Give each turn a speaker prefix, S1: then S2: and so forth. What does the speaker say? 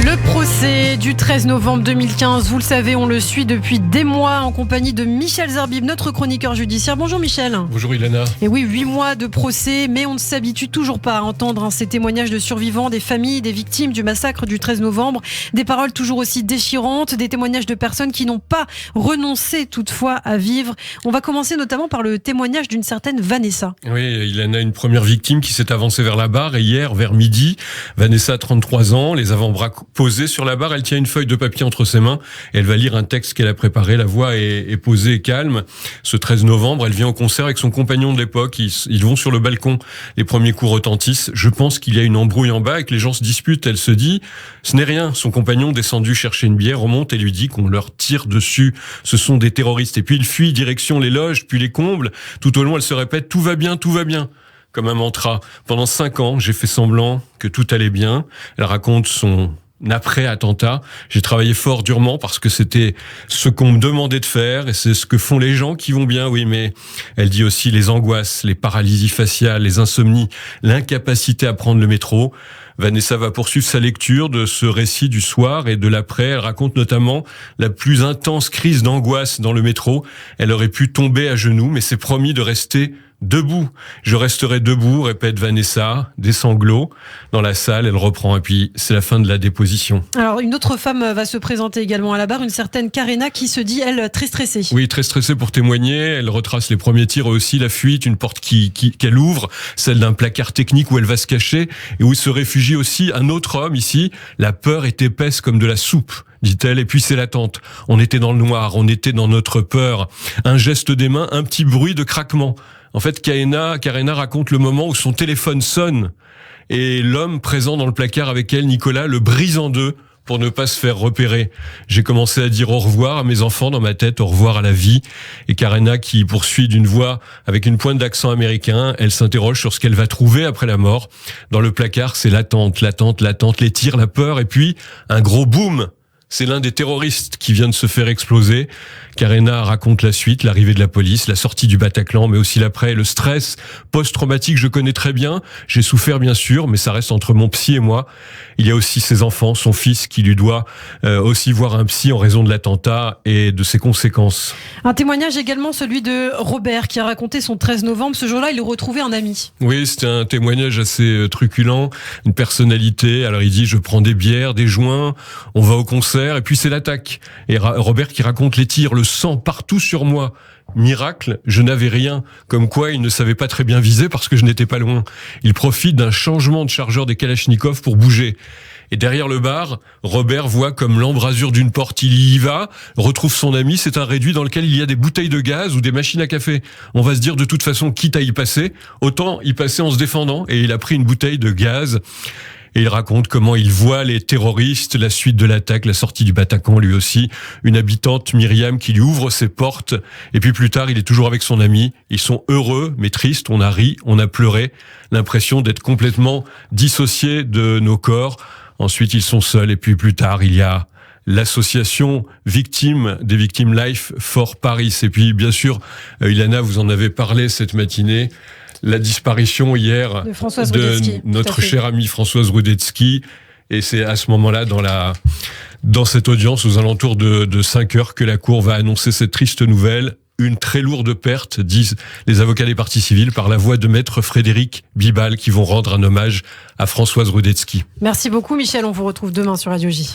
S1: Le procès du 13 novembre 2015, vous le savez, on le suit depuis des mois en compagnie de Michel Zerbib, notre chroniqueur judiciaire. Bonjour Michel.
S2: Bonjour Ilana.
S1: Et oui, 8 mois de procès, mais on ne s'habitue toujours pas à entendre ces témoignages de survivants, des familles, des victimes du massacre du 13 novembre. Des paroles toujours aussi déchirantes, des témoignages de personnes qui n'ont pas renoncé toutefois à vivre. On va commencer notamment par le témoignage d'une certaine Vanessa.
S2: Oui, Ilana, une première victime qui s'est avancée vers la barre et hier, vers midi, Vanessa, 33 ans, les avant-bras posée sur la barre, elle tient une feuille de papier entre ses mains et elle va lire un texte qu'elle a préparé. La voix est posée et calme. Ce 13 novembre, elle vient au concert avec son compagnon de l'époque. Ils vont sur le balcon. Les premiers coups retentissent. Je pense qu'il y a une embrouille en bas et que les gens se disputent. Elle se dit, ce n'est rien. Son compagnon, descendu chercher une bière, remonte et lui dit qu'on leur tire dessus. Ce sont des terroristes. Et puis il fuit direction les loges, puis les combles. Tout au long, elle se répète, tout va bien, tout va bien. Comme un mantra. Pendant 5 ans, j'ai fait semblant que tout allait bien. Elle raconte son après-attentat. J'ai travaillé fort durement parce que c'était ce qu'on me demandait de faire et c'est ce que font les gens qui vont bien, oui, mais elle dit aussi les angoisses, les paralysies faciales, les insomnies, l'incapacité à prendre le métro. Vanessa va poursuivre sa lecture de ce récit du soir et de l'après. Elle raconte notamment la plus intense crise d'angoisse dans le métro. Elle aurait pu tomber à genoux, mais s'est promis de rester debout. Je resterai debout, répète Vanessa, des sanglots. Dans la salle, elle reprend et puis c'est la fin de la déposition.
S1: Alors, une autre femme va se présenter également à la barre, une certaine Karena qui se dit, elle, très stressée.
S2: Oui, très stressée pour témoigner. Elle retrace les premiers tirs et aussi la fuite, une porte qu'elle ouvre, celle d'un placard technique où elle va se cacher et où se réfugie aussi un autre homme ici. La peur est épaisse comme de la soupe, dit-elle, et puis c'est l'attente. On était dans le noir, on était dans notre peur. Un geste des mains, un petit bruit de craquement. En fait, Karena raconte le moment où son téléphone sonne et l'homme présent dans le placard avec elle, Nicolas, le brise en deux pour ne pas se faire repérer. J'ai commencé à dire au revoir à mes enfants dans ma tête, au revoir à la vie. Et Karena, qui poursuit d'une voix avec une pointe d'accent américain, elle s'interroge sur ce qu'elle va trouver après la mort. Dans le placard, c'est l'attente, les tirs, la peur et puis un gros boom. C'est l'un des terroristes qui vient de se faire exploser. Karena raconte la suite, l'arrivée de la police, la sortie du Bataclan, mais aussi l'après, le stress post-traumatique, je connais très bien. J'ai souffert bien sûr, mais ça reste entre mon psy et moi. Il y a aussi ses enfants, son fils qui lui doit aussi voir un psy en raison de l'attentat et de ses conséquences.
S1: Un témoignage également, celui de Robert, qui a raconté son 13 novembre. Ce jour-là, il a retrouvé un ami.
S2: Oui, c'était un témoignage assez truculent, une personnalité. Alors il dit, je prends des bières, des joints, on va au concert, et puis c'est l'attaque. Et Robert qui raconte les tirs, le sang partout sur moi. Miracle, je n'avais rien. Comme quoi, il ne savait pas très bien viser parce que je n'étais pas loin. Il profite d'un changement de chargeur des Kalachnikov pour bouger. Et derrière le bar, Robert voit comme l'embrasure d'une porte. Il y va, retrouve son ami. C'est un réduit dans lequel il y a des bouteilles de gaz ou des machines à café. On va se dire de toute façon, quitte à y passer, autant y passer en se défendant. Et il a pris une bouteille de gaz. Et il raconte comment il voit les terroristes, la suite de l'attaque, la sortie du Bataclan lui aussi, une habitante, Myriam, qui lui ouvre ses portes. Et puis plus tard, il est toujours avec son ami. Ils sont heureux, mais tristes. On a ri, on a pleuré. L'impression d'être complètement dissociés de nos corps. Ensuite, ils sont seuls. Et puis plus tard, il y a l'association des victimes Life for Paris. Et puis, bien sûr, Ilana, vous en avez parlé cette matinée. La disparition hier de notre chère amie Françoise Rudetsky. Et c'est à ce moment-là, dans cette audience, aux alentours de 5 heures, que la Cour va annoncer cette triste nouvelle. Une très lourde perte, disent les avocats des parties civiles, par la voix de maître Frédéric Bibal, qui vont rendre un hommage à Françoise Rudetsky.
S1: Merci beaucoup Michel, on vous retrouve demain sur Radio J.